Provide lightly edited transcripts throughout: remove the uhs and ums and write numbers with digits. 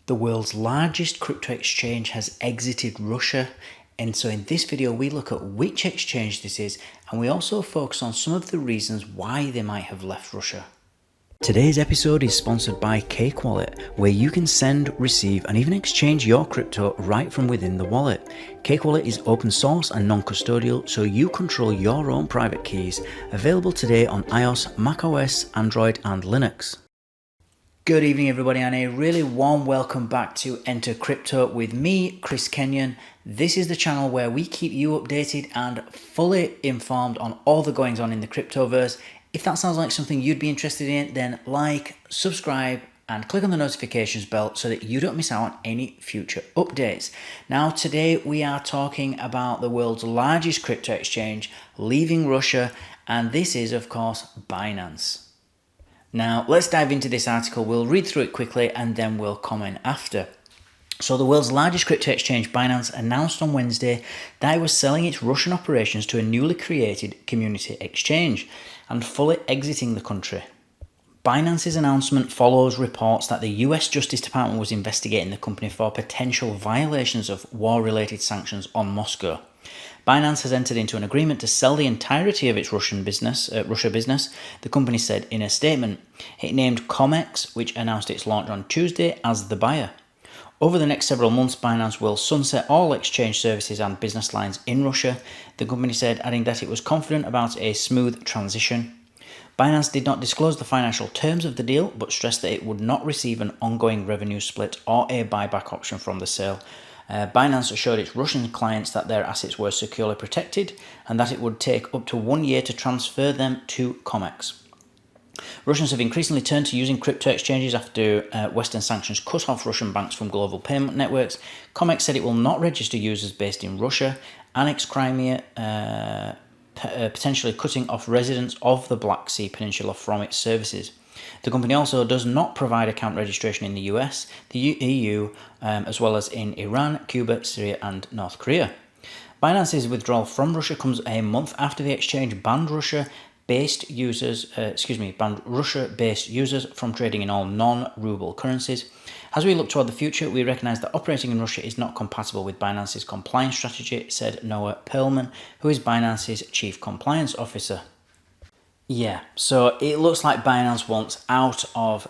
The world's largest crypto exchange has exited Russia, and so in this video we look at which exchange this is, and we also focus on some of the reasons why they might have left Russia. Today's episode is sponsored by Cake Wallet, where you can send, receive, and even exchange your crypto right from within the wallet. Cake Wallet is open source and non-custodial, so you control your own private keys. Available today on iOS, macOS, Android, and Linux. Good evening, everybody, and a really warm welcome back to Enter Crypto with me, Chris Kenyon. This is the channel where we keep you updated and fully informed on all the goings on in the cryptoverse. If that sounds like something you'd be interested in, then like, subscribe, and click on the notifications bell so that you don't miss out on any future updates. Now, today we are talking about the world's largest crypto exchange leaving Russia, and this is, of course, Binance. Now, let's dive into this article. We'll read through it quickly and then we'll comment after. So the world's largest crypto exchange, Binance, announced on Wednesday that it was selling its Russian operations to a newly created community exchange and fully exiting the country. Binance's announcement follows reports that the US Justice Department was investigating the company for potential violations of war-related sanctions on Moscow. Binance has entered into an agreement to sell the entirety of its Russia business, the company said in a statement. It named COMEX, which announced its launch on Tuesday, as the buyer. Over the next several months, Binance will sunset all exchange services and business lines in Russia, the company said, adding that it was confident about a smooth transition. Binance did not disclose the financial terms of the deal, but stressed that it would not receive an ongoing revenue split or a buyback option from the sale. Binance assured its Russian clients that their assets were securely protected and that it would take up to 1 year to transfer them to COMEX. Russians have increasingly turned to using crypto exchanges after Western sanctions cut off Russian banks from global payment networks. COMEX said it will not register users based in Russia, annex Crimea, potentially cutting off residents of the Black Sea Peninsula from its services. The company also does not provide account registration in the US, the EU, as well as in Iran, Cuba, Syria, and North Korea. Binance's withdrawal from Russia comes a month after the exchange banned Russia-based users from trading in all non-ruble currencies. As we look toward the future, we recognize that operating in Russia is not compatible with Binance's compliance strategy, said Noah Perlman, who is Binance's chief compliance officer. Yeah, so it looks like Binance wants out of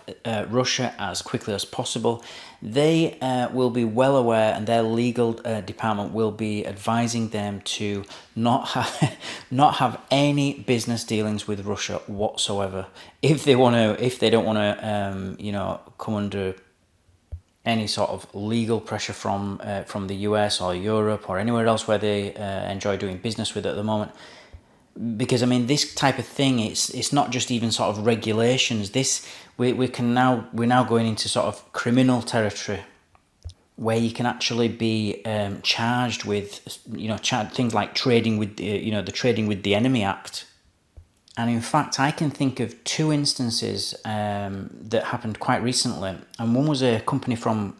Russia as quickly as possible. They will be well aware, and their legal department will be advising them to not have any business dealings with Russia whatsoever. If they don't want to, come under any sort of legal pressure from the US or Europe or anywhere else where they enjoy doing business with at the moment. Because this type of thing, it's not just even sort of regulations. We're now going into sort of criminal territory, where you can actually be charged with things like trading with the Trading with the Enemy Act. And in fact, I can think of two instances that happened quite recently, and one was a company from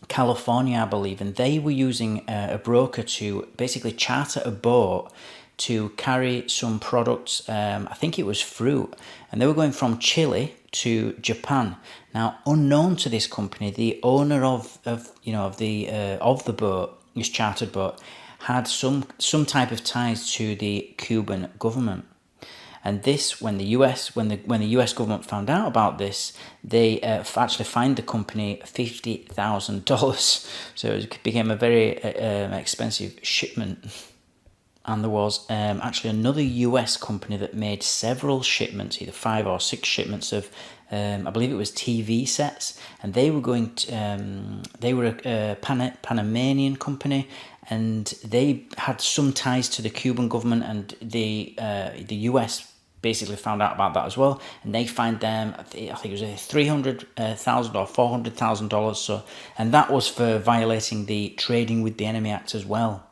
California, I believe, and they were using a broker to basically charter a boat to carry some products. I think it was fruit, and they were going from Chile to Japan. Now, unknown to this company, the owner of the boat, this chartered boat, had some type of ties to the Cuban government. And this, when the US government found out about this, they actually fined the company $50,000. So it became a very expensive shipment. And there was actually another US company that made several shipments, either 5 or 6 shipments of, I believe it was TV sets, and they were going to, they were a Panamanian company, and they had some ties to the Cuban government, and the US basically found out about that as well, and they fined them, I think it was $300,000 or $400,000. So, and that was for violating the Trading with the Enemy Act as well.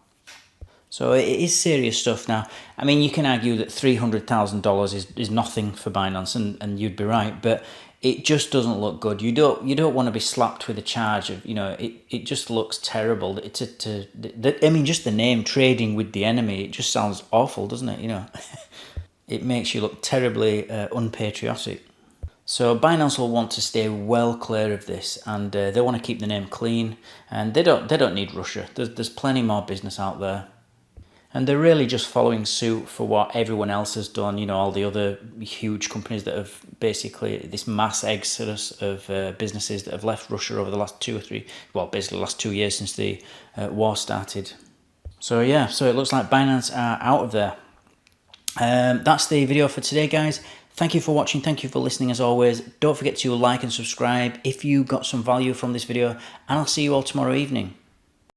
So it is serious stuff. Now, you can argue that $300,000 is nothing for Binance, and you'd be right, but it just doesn't look good. You don't want to be slapped with a charge of, it just looks terrible. Just the name Trading with the Enemy, it just sounds awful, doesn't it? It makes you look terribly unpatriotic. So Binance will want to stay well clear of this, and they want to keep the name clean, and they don't need Russia. There's plenty more business out there. And they're really just following suit for what everyone else has done. You know, all the other huge companies that have basically this mass exodus of businesses that have left Russia over the last 2 or 3, well, basically the last 2 years since the war started. So yeah, so it looks like Binance are out of there. That's the video for today, guys. Thank you for watching. Thank you for listening as always. Don't forget to like and subscribe if you got some value from this video, and I'll see you all tomorrow evening.